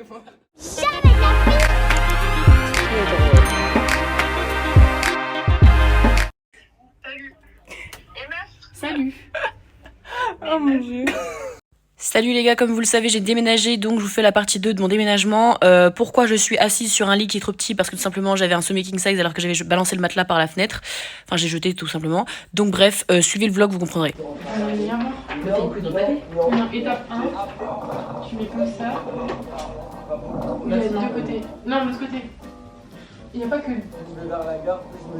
moi. Salut. Oh mon dieu. Salut les gars, comme vous le savez j'ai déménagé, donc je vous fais la partie 2 de mon déménagement. Pourquoi je suis assise sur un lit qui est trop petit? Parce que tout simplement j'avais un semi king size alors que j'avais balancé le matelas par la fenêtre. Enfin j'ai jeté tout simplement. Donc bref, suivez le vlog, vous comprendrez. Étape 1, tu mets comme ça. Il y a les deux côtés. Non, l'autre côté. Il n'y a pas que. Il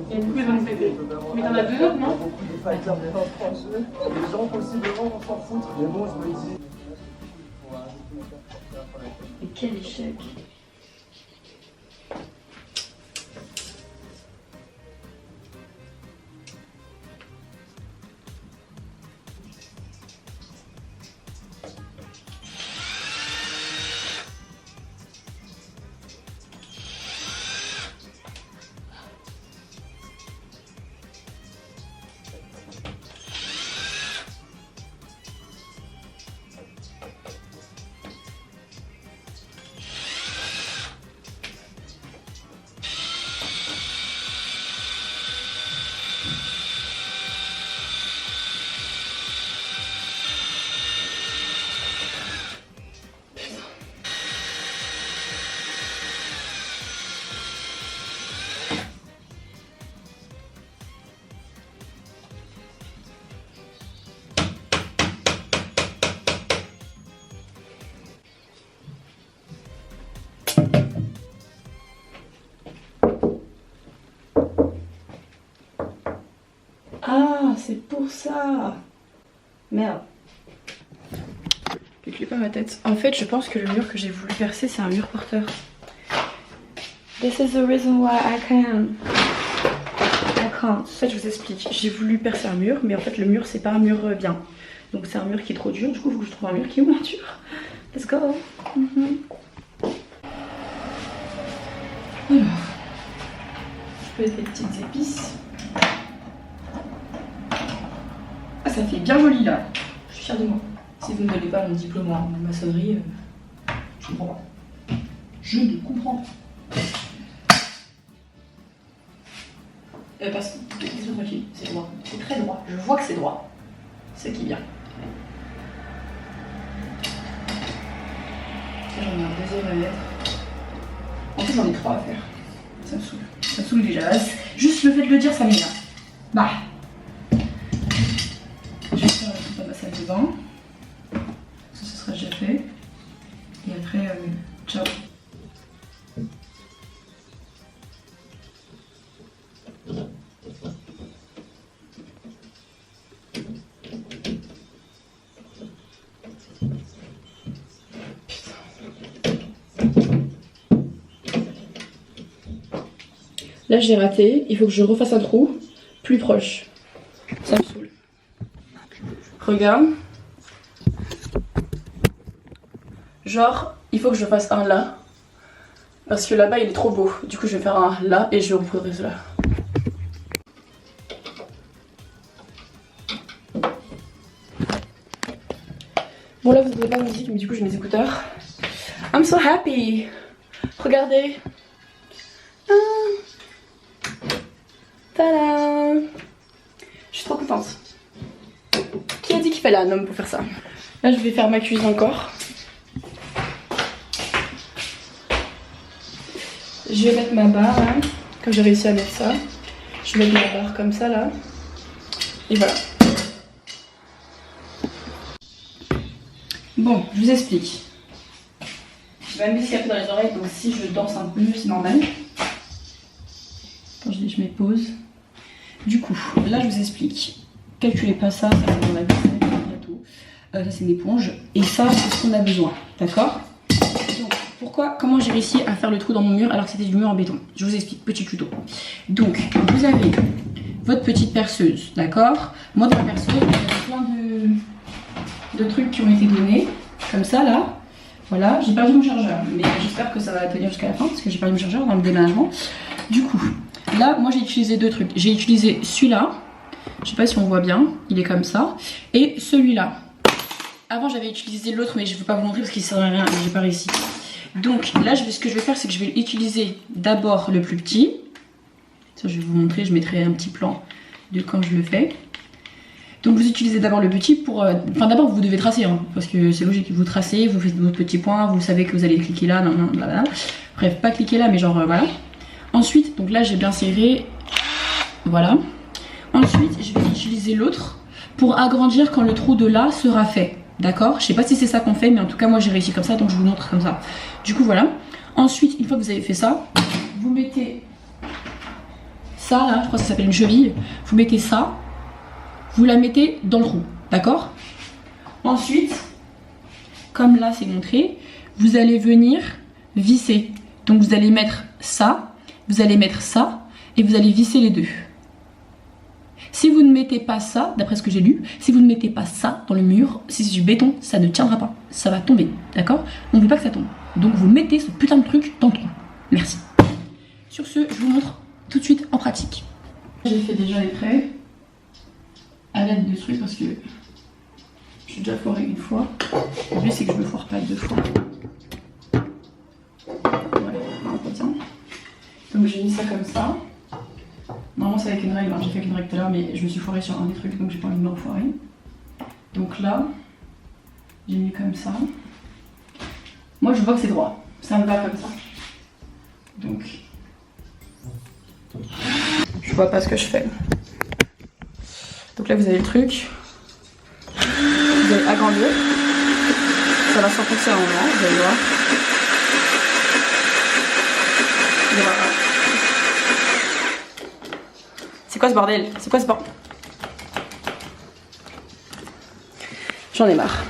y a une poupée dans le côté. Mais t'en as deux autres, non? Les gens possiblement vont s'en foutre. Mais bon, je me dis. Mais quel échec. Ah, c'est pour ça. Merde. Je clique pas ma tête. En fait, je pense que le mur que j'ai voulu percer, c'est un mur porteur. This is the reason why I can't. En fait, je vous explique. J'ai voulu percer un mur, mais en fait, le mur, c'est pas un mur bien. Donc, c'est un mur qui est trop dur. Du coup, il faut que je trouve un mur qui est moins dur. Let's go. Alors, je peux mettre les petites épices. Ah, ça fait bien joli là. Je suis fière de moi. Si vous ne donnez pas mon diplôme en maçonnerie, je comprends pas. Je ne comprends pas. Parce que laisse-moi tranquille, c'est droit. C'est très droit. Je vois que c'est droit. C'est qui vient. J'en ai un deuxième à mettre. En fait, j'en ai 3 à faire. Ça me saoule. Ça me saoule déjà. Juste le fait de le dire, ça m'énerve. Bah. Je vais faire ma salle de bain. Ça, ce sera déjà fait. Et après, ciao. Là j'ai raté, il faut que je refasse un trou plus proche. Ça me saoule. Regarde. Genre, il faut que je fasse un là. Parce que là-bas il est trop beau. Du coup je vais faire un là et je reprendrai cela. Bon là vous n'entendez pas la musique mais du coup j'ai mes écouteurs. I'm so happy. Regardez. Tada! Je suis trop contente. Qui a dit qu'il fallait un homme pour faire ça? Là je vais faire ma cuisine encore. Je vais mettre ma barre là, comme j'ai réussi à mettre ça. Je vais mettre ma barre comme ça là. Et voilà. Bon, je vous explique. Je vais mettre ce qu'il y a un peu dans les oreilles, donc si je danse un peu, c'est normal. Quand je dis je mets pause. Du coup, là je vous explique. Calculez pas ça, ça va dans la vaisselle bientôt. Ça c'est une éponge. Et ça c'est ce qu'on a besoin. D'accord? Donc, comment j'ai réussi à faire le trou dans mon mur alors que c'était du mur en béton? Je vous explique, petit tuto. Donc, vous avez votre petite perceuse, d'accord? Moi dans la perceuse, il y a plein de trucs qui ont été donnés. Comme ça là. Voilà, j'ai perdu mon chargeur. Mais j'espère que ça va tenir jusqu'à la fin parce que j'ai perdu mon chargeur dans le déménagement. Du coup, là, moi j'ai utilisé 2 trucs. J'ai utilisé celui-là. Je sais pas si on voit bien, il est comme ça. Et celui-là. Avant j'avais utilisé l'autre mais je ne veux pas vous montrer parce qu'il sert à rien et j'ai pas réussi. Donc là, ce que je vais faire, c'est que je vais utiliser d'abord le plus petit. Ça, je vais vous montrer, je mettrai un petit plan de quand je le fais. Donc vous utilisez d'abord le petit pour... Enfin d'abord vous devez tracer, hein, parce que c'est logique, vous tracez, vous faites votre petit point, vous savez que vous allez cliquer là, non, non, blablabla. Bref, pas cliquer là, mais genre voilà. Ensuite, donc là j'ai bien serré, voilà. Ensuite, je vais utiliser l'autre pour agrandir quand le trou de là sera fait. D'accord? Je sais pas si c'est ça qu'on fait, mais en tout cas moi j'ai réussi comme ça, donc je vous montre comme ça. Du coup voilà. Ensuite, une fois que vous avez fait ça, vous mettez ça là, je crois que ça s'appelle une cheville. Vous mettez ça, vous la mettez dans le trou, d'accord? Ensuite, comme là c'est montré, vous allez venir visser. Donc vous allez mettre ça, vous allez mettre ça, et vous allez visser les deux. Si vous ne mettez pas ça, d'après ce que j'ai lu, si vous ne mettez pas ça dans le mur, si c'est du béton, ça ne tiendra pas. Ça va tomber, d'accord? On ne veut pas que ça tombe. Donc vous mettez ce putain de truc dans le trou. Merci. Sur ce, je vous montre tout de suite en pratique. J'ai fait déjà les traits à l'aide de ce truc parce que je suis déjà foirée une fois. Le but c'est que je me foire pas deux fois. Voilà, on retient. Donc j'ai mis ça comme ça. Normalement c'est avec une règle, hein. J'ai fait avec une règle tout à l'heure mais je me suis foirée sur un des trucs donc j'ai pas envie de me refoirer. Donc là, j'ai mis comme ça. Moi je vois que c'est droit, ça me va comme ça. Donc, je vois pas ce que je fais. Donc là vous avez le truc. Vous allez agrandir. Ça va s'enfoncer à un moment, vous allez voir. Et voilà. C'est quoi ce bordel? C'est quoi ce bordel? J'en ai marre.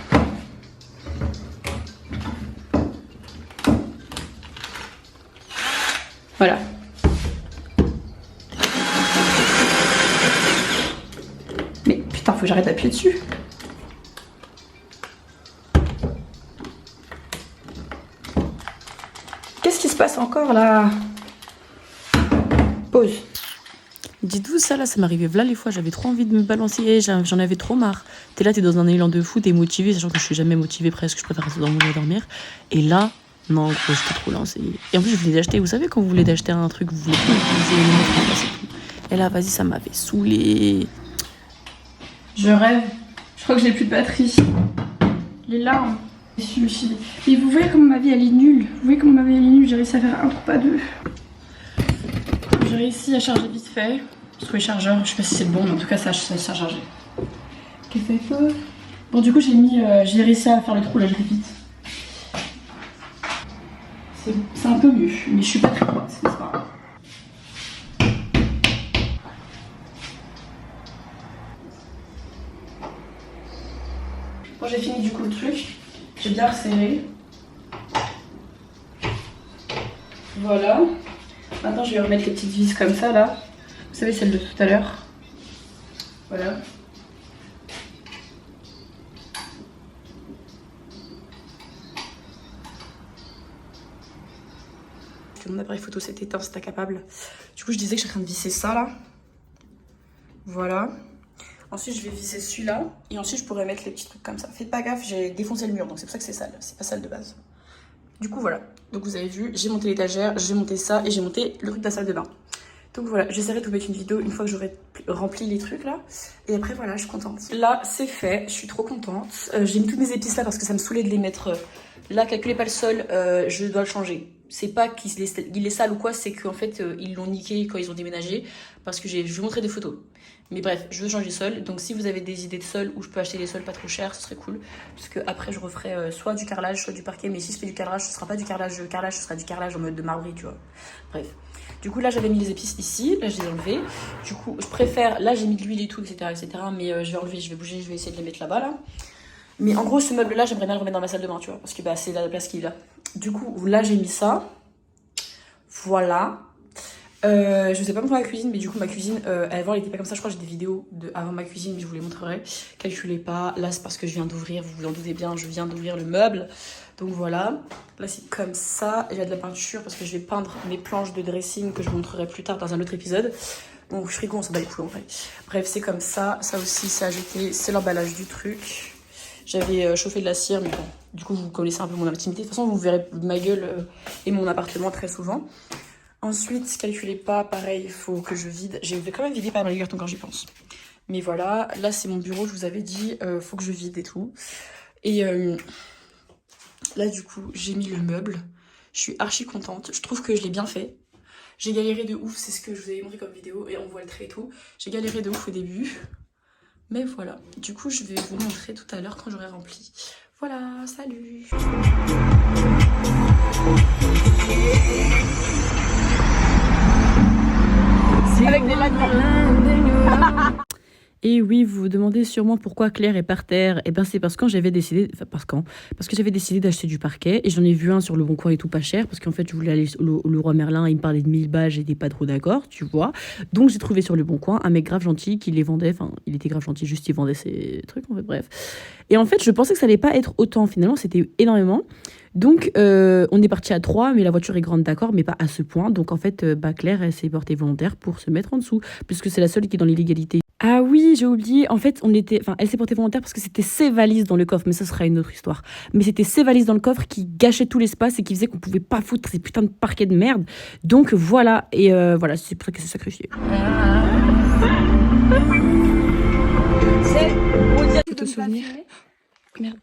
Voilà. Mais putain, faut que j'arrête d'appuyer dessus. Qu'est-ce qui se passe encore là? Pause. Dites-vous ça là, ça m'arrivait là les fois, j'avais trop envie de me balancer, j'en avais trop marre. T'es là, t'es dans un élan de fou, t'es motivé, sachant que je suis jamais motivée presque, je préfère rester dans mon lit à dormir. Et là, non, gros, j'étais trop lancée. Et en plus, je voulais d'acheter, vous savez, quand vous voulez d'acheter un truc, vous voulez pas utiliser le mettre en place et tout. Et là, vas-y, ça m'avait saoulée. Je rêve. Je crois que j'ai plus de batterie. Les larmes. Et vous voyez comment ma vie elle est nulle. Vous voyez comment ma vie elle est nulle. J'ai réussi à faire un trou, pas deux. J'ai réussi à charger vite fait. J'ai trouvé le chargeur. Je sais pas si c'est le bon, mais en tout cas ça a chargé. Qu'est-ce que ça fait? Bon, du coup j'ai réussi à faire le trou là, je répète. C'est un peu mieux, mais je suis pas très droite, c'est pas grave. Bon, j'ai fini du coup le truc. J'ai bien resserré. Voilà. Maintenant, je vais remettre les petites vis comme ça là. Vous savez, celle de tout à l'heure. Voilà. Mon appareil photo s'est éteint, c'est incapable. Du coup, je disais que je suis en train de visser ça là. Voilà. Ensuite, je vais visser celui-là. Et ensuite, je pourrais mettre les petits trucs comme ça. Faites pas gaffe, j'ai défoncé le mur, donc c'est pour ça que c'est sale. C'est pas sale de base. Du coup, voilà. Donc, vous avez vu, j'ai monté l'étagère, j'ai monté ça et j'ai monté le truc de la salle de bain. Donc voilà, j'essaierai de vous mettre une vidéo une fois que j'aurai rempli les trucs là. Et après, voilà, je suis contente. Là, c'est fait, je suis trop contente. J'ai mis toutes mes épices là parce que ça me saoulait de les mettre là. Calculez pas le sol, je dois le changer. C'est pas qu'il est sale ou quoi, c'est qu'en fait ils l'ont niqué quand ils ont déménagé parce que je vais vous montrer des photos. Mais bref, je veux changer de sol, donc si vous avez des idées de sol où je peux acheter des sols pas trop chers, ce serait cool. Parce que après je referai soit du carrelage, soit du parquet, mais si je fais du carrelage, ce sera pas du carrelage, ce sera du carrelage en mode de marbré, tu vois. Bref. Du coup là j'avais mis les épices ici, là je les ai enlevées. Du coup je préfère, là j'ai mis de l'huile et tout, etc. Mais je vais enlever, je vais bouger, je vais essayer de les mettre là-bas là. Mais en gros ce meuble là j'aimerais bien le remettre dans ma salle de bain, tu vois, parce que bah, c'est la place qu'il a. Du coup là j'ai mis ça. Voilà. Je sais pas pour la cuisine, mais du coup ma cuisine, avant elle était pas comme ça. Je crois que j'ai des vidéos avant ma cuisine, mais je vous les montrerai. Calculez pas, là c'est parce que je viens d'ouvrir, vous vous en doutez bien, je viens d'ouvrir le meuble. Donc voilà, là c'est comme ça. Il y a de la peinture parce que je vais peindre mes planches de dressing que je vous montrerai plus tard dans un autre épisode. Donc frigo, on s'en bat les couilles en vrai. Bref, c'est comme ça, ça aussi c'est ajouté, c'est l'emballage du truc. J'avais chauffé de la cire, mais bon, du coup vous connaissez un peu mon intimité. De toute façon vous verrez ma gueule et mon appartement très souvent. Ensuite, calculez pas, pareil, il faut que je vide. J'ai quand même vidé pas mal les cartons quand j'y pense. Mais voilà, là c'est mon bureau, je vous avais dit, faut que je vide et tout. Et là du coup, j'ai mis le meuble. Je suis archi contente, je trouve que je l'ai bien fait. J'ai galéré de ouf, c'est ce que je vous avais montré comme vidéo et on voit le trait et tout. J'ai galéré de ouf au début. Mais voilà, du coup je vais vous montrer tout à l'heure quand j'aurai rempli. Voilà, salut! Avec des lames. Et oui, vous vous demandez sûrement pourquoi Claire est par terre. Et ben c'est parce que j'avais décidé, parce que j'avais décidé d'acheter du parquet et j'en ai vu un sur le Bon Coin et tout pas cher parce qu'en fait je voulais aller au Leroy Merlin, il me parlait de 1000 balles, j'étais pas trop d'accord, tu vois. Donc j'ai trouvé sur le Bon Coin un mec grave gentil qui les vendait, enfin il était grave gentil, juste il vendait ses trucs en fait, bref. Et en fait je pensais que ça allait pas être autant, finalement c'était énormément. Donc on est parti à 3, mais la voiture est grande d'accord, mais pas à ce point. Donc en fait Claire elle s'est portée volontaire pour se mettre en dessous puisque c'est la seule qui est dans l'illégalité. Ah oui, j'ai oublié. En fait, elle s'est portée volontaire parce que c'était ses valises dans le coffre, mais ça sera une autre histoire. Mais c'était ses valises dans le coffre qui gâchaient tout l'espace et qui faisaient qu'on pouvait pas foutre ces putains de parquets de merde. Donc voilà, et voilà, c'est pour ça qu'elle s'est sacrifiée. Faut te souvenir. Merde.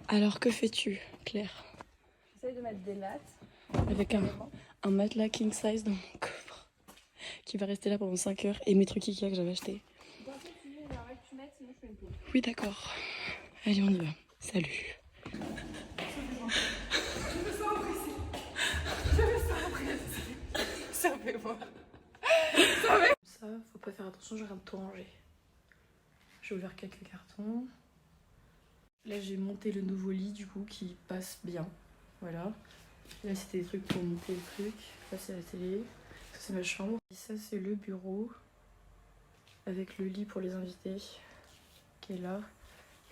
Alors que fais-tu, Claire? J'essaie de mettre des lattes. Avec un matelas king size dans mon coffre qui va rester là pendant 5 heures et mes trucs Ikea que j'avais achetés. Oui, d'accord. Allez, on y va. Salut. Servez-moi. Ça, faut pas faire attention, j'ai rien de tout ranger. J'ai ouvert quelques cartons. Là, j'ai monté le nouveau lit du coup qui passe bien. Voilà. Là, c'était des trucs pour monter le truc. Là, c'est la télé. Ça, c'est ma chambre. Et ça, c'est le bureau. Avec le lit pour les invités. Qui est là.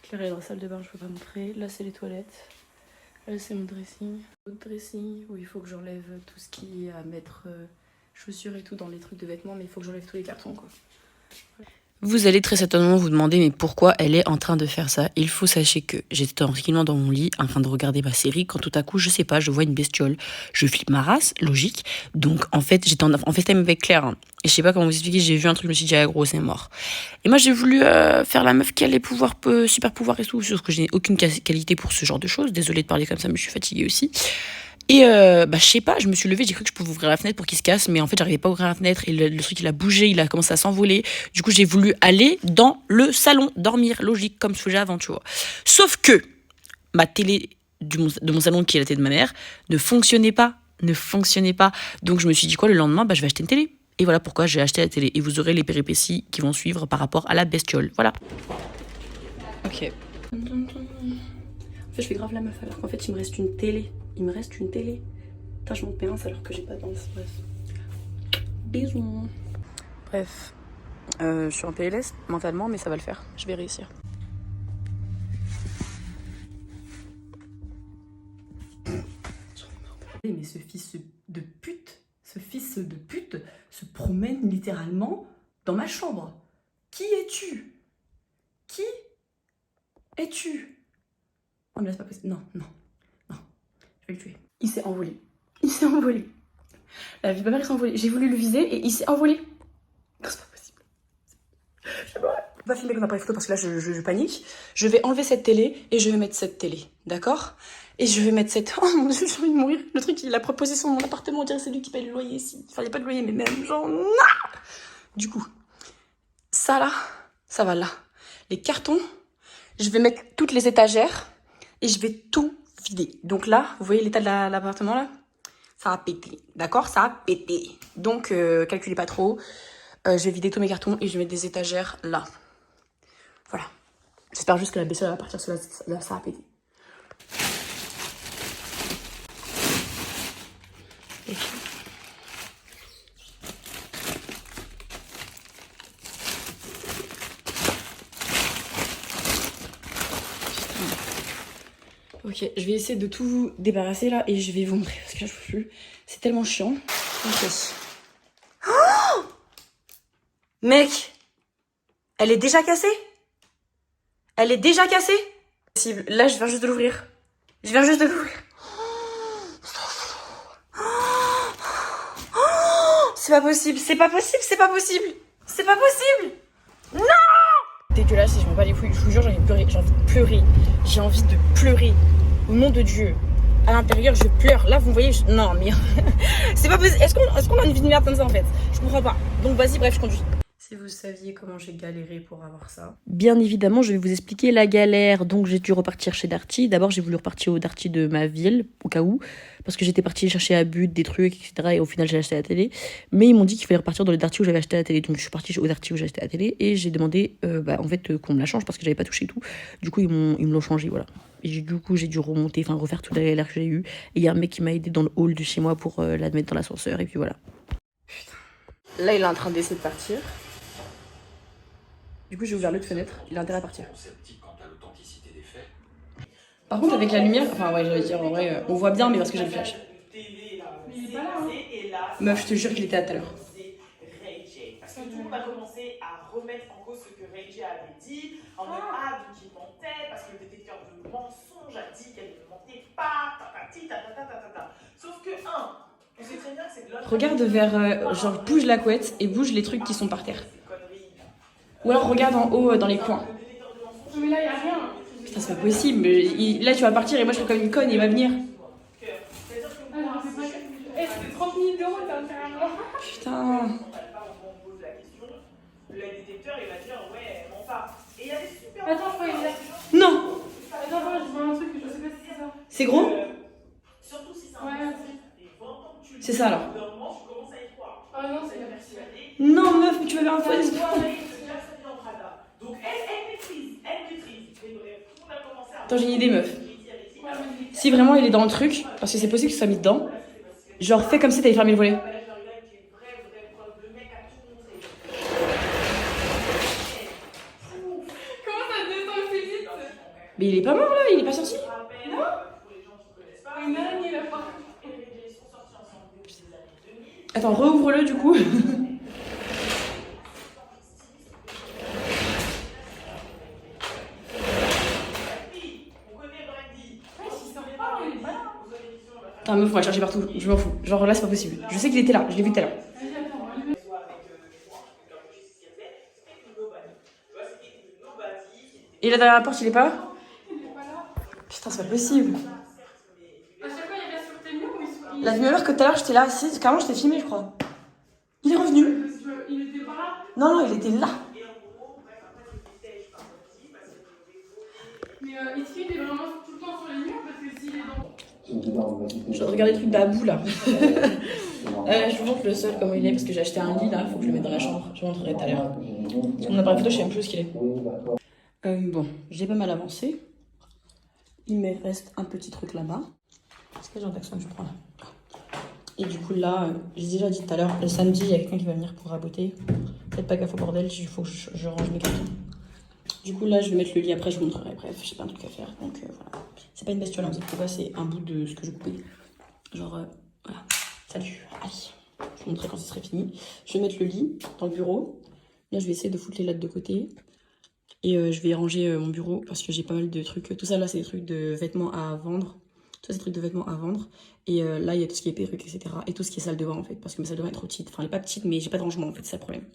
Claire est dans la salle de bain, je peux pas montrer. Là, c'est les toilettes. Là, c'est mon dressing. Autre dressing où il faut que j'enlève tout ce qui est à mettre chaussures et tout dans les trucs de vêtements. Mais il faut que j'enlève tous les cartons, quoi. Voilà. Vous allez très certainement vous demander mais pourquoi elle est en train de faire ça. Il faut sachez que j'étais tranquillement dans mon lit en train de regarder ma série quand tout à coup, je sais pas, je vois une bestiole. Je flippe ma race, logique. Donc en fait, j'étais en FaceTime avec Claire. Hein. Et je sais pas comment vous expliquer, j'ai vu un truc, je me suis dit ah gros, c'est mort. Et moi j'ai voulu faire la meuf qui a les pouvoirs, super pouvoirs et tout, sauf que je n'ai aucune qualité pour ce genre de choses. Désolée de parler comme ça, mais je suis fatiguée aussi. Et je sais pas, je me suis levée, j'ai cru que je pouvais ouvrir la fenêtre pour qu'il se casse, mais en fait j'arrivais pas à ouvrir la fenêtre et le truc il a bougé, il a commencé à s'envoler. Du coup j'ai voulu aller dans le salon, dormir, logique, comme ce que j'ai avant, tu vois. Sauf que ma télé de mon salon, qui est la télé de ma mère, ne fonctionnait pas. Donc je me suis dit quoi, le lendemain, je vais acheter une télé. Et voilà pourquoi j'ai acheté la télé. Et vous aurez les péripéties qui vont suivre par rapport à la bestiole. Voilà. Ok. En fait je fais grave la meuf alors qu'en fait il me reste une télé. Putain, je m'en pince alors que j'ai pas de danse. Bref. Bisous. Bref. Je suis en PLS mentalement, mais ça va le faire. Je vais réussir. Mais ce fils de pute se promène littéralement dans ma chambre. Qui es-tu? Qui es-tu? Non, mais là, c'est pas possible. Non. Je vais le tuer. Il s'est envolé. La vie de ma mère s'est envolée. J'ai voulu le viser et il s'est envolé. Non, c'est pas possible. Je vais pas filmer comme appareil photo parce que là, je panique. Je vais enlever cette télé et je vais mettre cette télé. D'accord? Et je vais mettre cette... Oh mon Dieu, j'ai envie de mourir. Le truc, il a proposé son appartement. On dirait que c'est lui qui paye le loyer ici. Enfin, il n'y a pas de loyer, mais même genre... Non. Du coup, ça là, ça va là. Les cartons, je vais mettre toutes les étagères et je vais tout vider. Donc là, vous voyez l'état de l'appartement là? Ça a pété, d'accord? Ça a pété. Donc, calculez pas trop. Je vais vider tous mes cartons et je vais mettre des étagères là. Voilà. J'espère juste que la bestiole va partir, parce que là, ça a pété. Okay. Ok, je vais essayer de tout débarrasser là et je vais vous montrer parce que là je peux plus. C'est tellement chiant. Ok. Oh mec, Elle est déjà cassée? Elle est déjà cassée? Là, je viens juste de l'ouvrir. Je viens juste de l'ouvrir. C'est pas possible, c'est pas possible, c'est pas possible. C'est pas possible. Non! Dégueulasse, je m'en bats les couilles. Je vous jure, j'ai envie de pleurer. J'ai envie de pleurer. J'ai envie de pleurer. Au nom de Dieu. À l'intérieur, je pleure. Là, vous me voyez, non, mais c'est pas possible. Est-ce qu'on a une vie de merde comme ça en fait? Je comprends pas. Donc vas-y, bref, je conduis. Si vous saviez comment j'ai galéré pour avoir ça. Bien évidemment, je vais vous expliquer la galère. Donc j'ai dû repartir chez Darty. D'abord, j'ai voulu repartir au Darty de ma ville, au cas où, parce que j'étais partie chercher à but des trucs, etc. Et au final, j'ai acheté la télé. Mais ils m'ont dit qu'il fallait repartir dans le Darty où j'avais acheté la télé. Donc je suis partie au Darty où j'ai acheté la télé et j'ai demandé en fait qu'on me la change parce que j'avais pas touché tout. Du coup, ils me l'ont changé, voilà. Et du coup, j'ai dû refaire toute la galère que j'ai eue. Et il y a un mec qui m'a aidé dans le hall de chez moi pour la mettre dans l'ascenseur. Et puis voilà. Putain. Là, il est en train d'essayer de partir. Du coup, j'ai ouvert l'autre fenêtre. Il a intérêt à partir. Par contre, avec la lumière, enfin, ouais, j'allais dire, en vrai, on voit bien, mais parce que j'ai le flash. Il est pas là, hein. Meuf, je te jure qu'il était là tout à l'heure. Parce que tout le monde a commencé à remettre en cause ce que Ray J avait dit, en mode donc il mentait, parce que le détecteur de mensonges a dit qu'elle ne mentait pas, Sauf que, on sait très bien que c'est de l'autre. Regarde vers, genre, bouge la couette et bouge les trucs qui sont par terre. Ou alors regarde en haut dans les coins. Mais là, il n'y a rien. Putain, c'est pas possible. Là, tu vas partir et moi, je fais comme une conne, il va venir. Alors, c'est 30 000 €, t'as intérêt à moi. Putain. Le détecteur, il va dire, ouais, elle ment pas. Et il y a des super. Attends, je crois qu'il est là. Non. Attends, je vois un truc, je sais pas si c'est ça. C'est gros? Surtout si c'est un. Ouais, c'est. C'est ça alors. Tu commences à y croire. Ah non, c'est la. Non, meuf, mais tu vas faire un faux. Donc elle maîtrise. Mais bref, tout le monde a commencé à. Attends, j'ai une idée, meuf. Si vraiment il est dans le truc, parce que c'est possible qu'il soit mis dedans, genre fais comme si t'avais fermé le volet. Comment ça descend aussi vite? Mais il est pas mort là, il est pas sorti. Non. Une araignée là, par contre. Attends, rouvre-le du coup. Putain, meuf, on va le chercher partout, je m'en fous. Genre là, c'est pas possible. Je sais qu'il était là, je l'ai vu tout à l'heure. Et là derrière la porte, il est pas là? Putain, c'est pas possible. À chaque fois, il reste sur tes murs ou il. La même heure que tout à l'heure, j'étais là assise, carrément, je t'ai filmé, je crois. Il est revenu. Il était pas là? Non, il était là. Mais est-ce qu'il est vraiment tout le temps sur les murs? Parce que s'il est dans. Je viens de regarder le truc d'Abou là. Je vous montre le sol comment il est parce que j'ai acheté un lit là, faut que je le mette dans la chambre. Je vous montrerai tout à l'heure. Parce que mon appareil photo, je sais même plus où ce qu'il est. Bon, j'ai pas mal avancé. Il me reste un petit truc là-bas. Est-ce que j'ai un taxon que je prends là? Et du coup là, j'ai déjà dit tout à l'heure, le samedi, il y a quelqu'un qui va venir pour raboter. Faites pas gaffe au bordel, il faut que je range mes cartons. Du coup là, je vais mettre le lit après, je vous montrerai. Bref, j'ai pas un truc à faire, donc voilà. C'est pas une bestiole, hein, vous inquiétez pas, c'est un bout de ce que je coupais. Genre, voilà. Salut, allez. Je vous montrerai quand ce serait fini. Je vais mettre le lit dans le bureau. Là, je vais essayer de foutre les lattes de côté. Et je vais ranger mon bureau parce que j'ai pas mal de trucs. Tout ça là, c'est des trucs de vêtements à vendre. Tout ça, c'est des trucs de vêtements à vendre. Et là, il y a tout ce qui est perruque, etc. Et tout ce qui est salle de bain en fait. Parce que ma salle de bain est trop petite. Enfin, elle est pas petite, mais j'ai pas de rangement en fait, c'est ça le problème.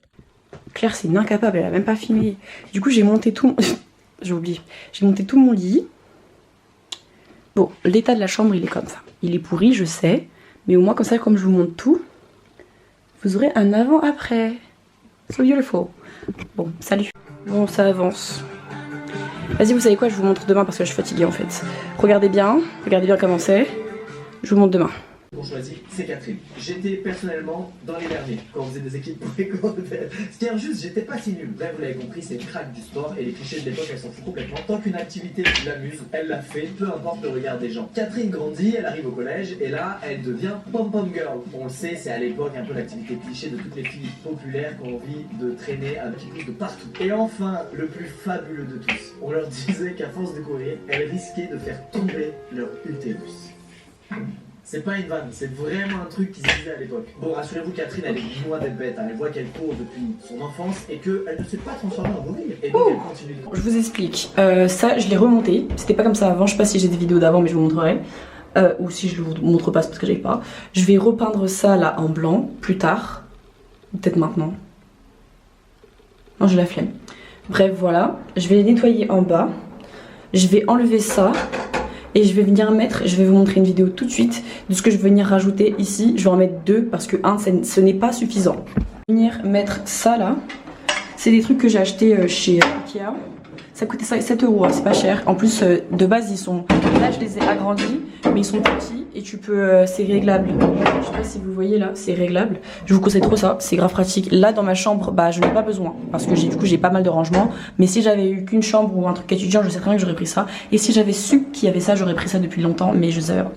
Claire, c'est une incapable, elle a même pas filmé. Du coup, j'ai monté tout. J'ai oublié. J'ai monté tout mon lit. Bon, l'état de la chambre, il est comme ça. Il est pourri, je sais. Mais au moins, comme ça, comme je vous montre tout, vous aurez un avant-après. So beautiful. Bon, salut. Bon, ça avance. Vas-y, vous savez quoi, je vous montre demain parce que je suis fatiguée en fait. Regardez bien comment c'est. Je vous montre demain. Qu'on choisit, c'est Catherine. J'étais personnellement dans les derniers quand on faisait des équipes pour les cours de tête. Ce qui est injuste, j'étais pas si nul. Bref, vous l'avez compris, c'est le crack du sport et les clichés de l'époque, elles s'en foutent complètement. Tant qu'une activité l'amuse, elle l'a fait, peu importe le regard des gens. Catherine grandit, elle arrive au collège et là, elle devient pom-pom girl. On le sait, c'est à l'époque un peu l'activité cliché de toutes les filles populaires qui ont envie de traîner un petit peu de partout. Et enfin, le plus fabuleux de tous, on leur disait qu'à force de courir, elles risquaient de faire tomber leur utérus. C'est pas une vanne, c'est vraiment un truc qui se disait à l'époque. Bon, rassurez-vous, Catherine, elle est loin d'être bête. Hein. Elle voit qu'elle court depuis son enfance et qu'elle ne s'est pas transformée en gorille. Et donc elle continue de... Je vous explique. Ça, je l'ai remonté. C'était pas comme ça avant. Je sais pas si j'ai des vidéos d'avant, mais je vous montrerai. Ou si je vous montre pas, c'est parce que j'avais pas. Je vais repeindre ça là en blanc plus tard. Peut-être maintenant. Non, j'ai la flemme. Bref, voilà. Je vais nettoyer en bas. Je vais enlever ça. Et je vais venir mettre, je vais vous montrer une vidéo tout de suite de ce que je vais venir rajouter ici. Je vais en mettre 2 parce que 1, ce n'est pas suffisant. Je vais venir mettre ça là. C'est des trucs que j'ai acheté chez Ikea. Ça coûtait 7 €, hein, c'est pas cher. En plus, de base, ils sont... Là, je les ai agrandis, mais ils sont petits et tu peux... c'est réglable. Je sais pas si vous voyez là, c'est réglable. Je vous conseille trop ça, c'est grave pratique. Là, dans ma chambre, bah, je n'ai pas besoin parce que du coup, j'ai pas mal de rangements. Mais si j'avais eu qu'une chambre ou un truc étudiant, je sais très bien que j'aurais pris ça. Et si j'avais su qu'il y avait ça, j'aurais pris ça depuis longtemps, mais je savais pas.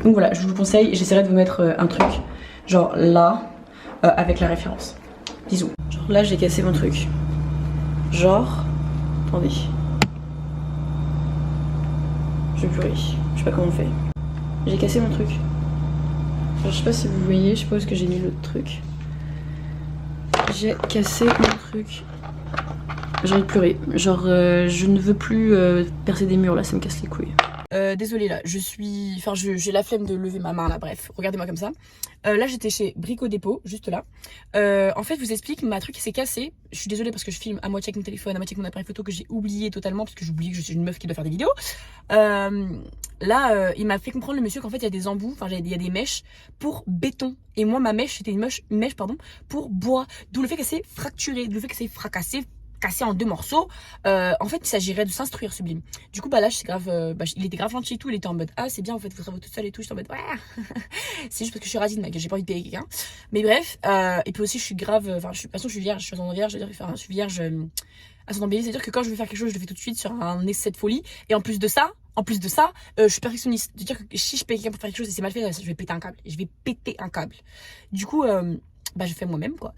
Donc voilà, je vous le conseille. J'essaierai de vous mettre un truc, genre là, avec la référence. Bisous. Genre là, j'ai cassé mon truc. Genre... Attendez. Je vais pleurer. Je sais pas comment on fait. J'ai cassé mon truc. Alors, je sais pas si vous voyez, je sais pas où est-ce que j'ai mis l'autre truc. J'ai cassé mon truc. J'ai envie de pleurer. Genre, je ne veux plus percer des murs là, ça me casse les couilles. Désolée là, j'ai la flemme de lever ma main là, bref, regardez-moi comme ça. Là j'étais chez Brico Dépôt, juste là. En fait, je vous explique, ma truc s'est cassé. Je suis désolée parce que je filme à moitié avec mon téléphone, à moitié avec mon appareil photo que j'ai oublié totalement parce que j'ai oublié que je suis une meuf qui doit faire des vidéos. Là, il m'a fait comprendre le monsieur qu'en fait il y a des embouts, enfin il y a des mèches pour béton. Et moi ma mèche c'était une mèche pour bois. D'où le fait qu'elle s'est fracturée, d'où le fait qu'elle s'est fracassée, cassé en 2 morceaux. En fait il s'agirait de s'instruire Sublime. Du coup bah là c'est grave, il était grave gentil et tout, il était en mode ah c'est bien en fait vous travaillez toute seule et tout. J'étais en mode ouais c'est juste parce que je suis radine mec, j'ai pas envie de payer quelqu'un. Mais bref, et puis aussi je suis grave, enfin de toute façon je suis vierge, je suis ascendant vierge, je suis vierge ascendant bélier, c'est à dire que quand je veux faire quelque chose je le fais tout de suite sur un essai de folie. Et en plus de ça je suis perfectionniste, c'est à dire que si je paye quelqu'un pour faire quelque chose et c'est mal fait, je vais péter un câble, du coup je fais moi-même quoi.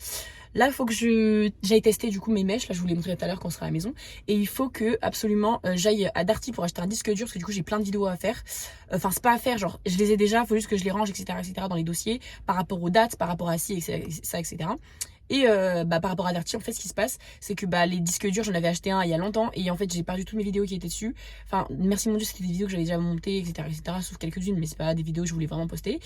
Là, il faut que j'aille tester du coup mes mèches. Là, je vous les montrerai tout à l'heure quand on sera à la maison. Et il faut que absolument j'aille à Darty pour acheter un disque dur parce que du coup j'ai plein de vidéos à faire. Enfin, c'est pas à faire, genre je les ai déjà, il faut juste que je les range, etc., dans les dossiers par rapport aux dates, par rapport à ci, ça, etc. Et par rapport à Darty, en fait, ce qui se passe, c'est que les disques durs, j'en avais acheté un il y a longtemps et en fait, j'ai perdu toutes mes vidéos qui étaient dessus. Enfin, merci mon Dieu, c'était des vidéos que j'avais déjà montées, etc., sauf quelques-unes, mais c'est pas des vidéos que je voulais vraiment poster.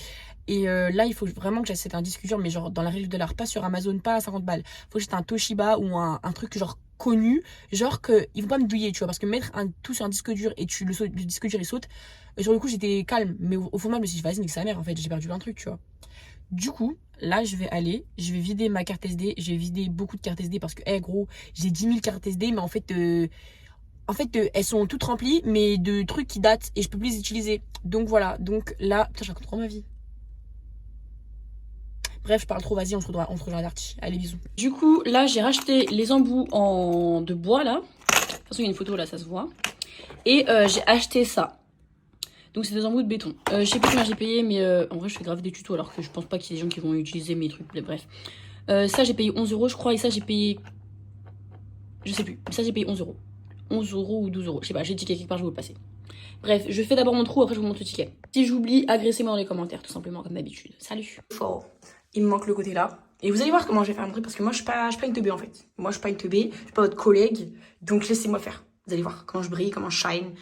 Et là, il faut vraiment que j'achète un disque dur, mais genre dans la règle de l'art, pas sur Amazon, pas à 50 balles. Faut que j'achète un Toshiba ou un truc genre connu, genre que ils vont pas me douiller, tu vois, parce que mettre tout sur un disque dur et le disque dur il saute. Sur le coup, j'étais calme, mais au fond, je me suis dit, vas-y, nique sa mère, en fait, j'ai perdu un truc, tu vois. Du coup, là, je vais vider ma carte SD. Je vais vider beaucoup de cartes SD parce que, gros, j'ai 10 000 cartes SD, mais en fait, elles sont toutes remplies, mais de trucs qui datent et je peux plus les utiliser. Donc voilà, donc là, putain, je raconte trop ma vie. Bref, je parle trop, vas-y, on se rejoint à Darty. Allez, bisous. Du coup, là, j'ai racheté les embouts de bois, là. De toute façon, il y a une photo, là, ça se voit. Et j'ai acheté ça. Donc c'est des embouts de béton. Je sais plus combien j'ai payé, mais en vrai je fais grave des tutos alors que je pense pas qu'il y ait des gens qui vont utiliser mes trucs. Bref. Ça j'ai payé 11 € je crois et ça j'ai payé... Je sais plus. Ça j'ai payé 11 €. 11 € ou 12 €. Je sais pas, j'ai le ticket quelque part, je vais vous le passer. Bref, je fais d'abord mon trou, après je vous montre le ticket. Si j'oublie, agressez-moi dans les commentaires, tout simplement, comme d'habitude. Salut. Fort. Il me manque le côté là. Et vous allez voir comment je vais faire un truc parce que moi je suis pas une teubée en fait. Moi je suis pas une teubée, je suis pas votre collègue. Donc laissez-moi faire. Vous allez voir comment je brille, comment je shine.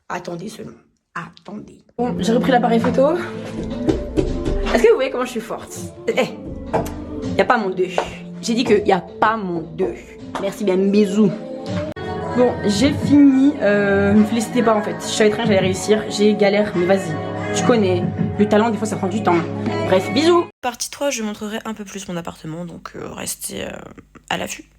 Attendez seulement. Attendez. Bon, j'ai repris l'appareil photo. Est-ce que vous voyez comment je suis forte? Y a pas mon 2. J'ai dit que y a pas mon 2. Merci bien, bisous. Bon, j'ai fini. Me félicitez pas en fait. Je savais très bien que j'allais réussir. J'ai galère, mais vas-y. Je connais. Le talent, des fois, ça prend du temps. Bref, bisous. Partie 3, je montrerai un peu plus mon appartement, donc restez à l'affût.